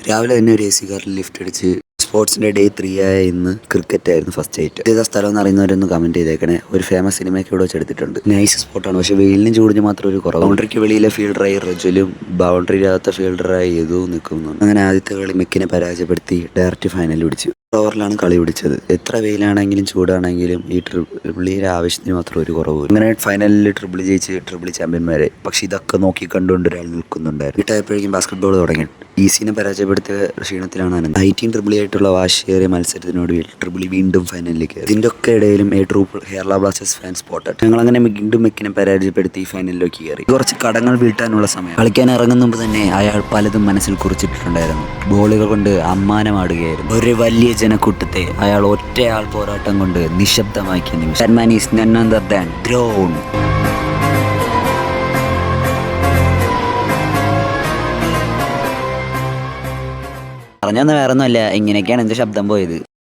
രാവിലെ തന്നെ ഒരു AC കാറിൽ ലിഫ്റ്റ് അടിച്ച് സ്പോർട്സിന്റെ ഡേ 3 ആയ ഇന്ന് ക്രിക്കറ്റ് ആയിരുന്നു ഫസ്റ്റ് ആയിട്ട്. ഏതാ സ്ഥലം എന്ന് അറിയുന്നവരൊന്ന് കമന്റ് ചെയ്തേക്കണേ. ഒരു ഫേമസ് സിനിമയൊക്കെ ഇവിടെ വെച്ചെടുത്തിട്ടുണ്ട്. നൈസ് സ്പോട്ടാണ്, പക്ഷെ വെയിലിനും ചൂടിന് മാത്രം ഒരു കുറവ്. ബൗണ്ടറിക്ക് വെളിയിലെ ഫീൽഡറായി റജലും ബൗണ്ടറിയിലകത്ത ഫീൽഡറായി യദുവും നിൽക്കുന്നുണ്ട്. അങ്ങനെ ആദ്യത്തെ കളി മെക്കിനെ പരാജയപ്പെടുത്തി ഡയറക്റ്റ് ഫൈനൽ പിടിച്ചു. ഓവറിലാണ് കളി പിടിച്ചത്. എത്ര വെയിലാണെങ്കിലും ചൂടാണെങ്കിലും ഈ ട്രിപ്പിളിയുടെ ആവശ്യത്തിന് മാത്രം ഒരു കുറവ്. അങ്ങനെ ഫൈനലിൽ ട്രിപ്പിൾ ജയിച്ച് ട്രിപ്പിൾ ചാമ്പ്യന്മാരെ. പക്ഷെ ഇതൊക്കെ നോക്കി കണ്ടുകൊണ്ട് ഒരാൾ നിൽക്കുന്നുണ്ടായിരുന്നു. വീട്ടായപ്പോഴേക്കും ബാസ്കറ്റ് ബോൾ തുടങ്ങി. ഈസിനെ പരാജയപ്പെടുത്തിയ ക്ഷീണത്തിലാണ് ആനന്ദ്. 18 ട്രിപ്പിളി ആയിട്ടുള്ള വാശിയേറിയ മത്സരത്തിനൊടുവിൽ ട്രിപ്പിളി വീണ്ടും ഫൈനലിലേക്ക്. ഇതിന്റെ ഒക്കെ ഇടയിലും കേരള ബ്ലാസ്റ്റേഴ്സ് ഫാൻ സ്പോട്ടഡ്. ഞങ്ങൾ അങ്ങനെ വീണ്ടും മെക്കിനെ പരാജയപ്പെടുത്തി ഫൈനലിലേക്ക് കയറി. കുറച്ച് കടങ്ങൾ വീട്ടാനുള്ള സമയം. കളിക്കാൻ ഇറങ്ങുന്ന മുമ്പ് തന്നെ അയാൾ പലതും മനസ്സിൽ കുറിച്ചിട്ടുണ്ടായിരുന്നു. ബോളുകൾ കൊണ്ട് അമ്മാനമാടുകയായിരുന്നു. ഒരു വലിയ ജനക്കൂട്ടത്തെ അയാൾ ഒറ്റയാൾ പോരാട്ടം കൊണ്ട് നിശബ്ദമാക്കിയ നിമിഷം. That man is none other than Drone. പറഞ്ഞൊന്നും വേറൊന്നുമല്ല, ഇങ്ങനെയൊക്കെയാണ് എന്റെ ശബ്ദം പോയത്.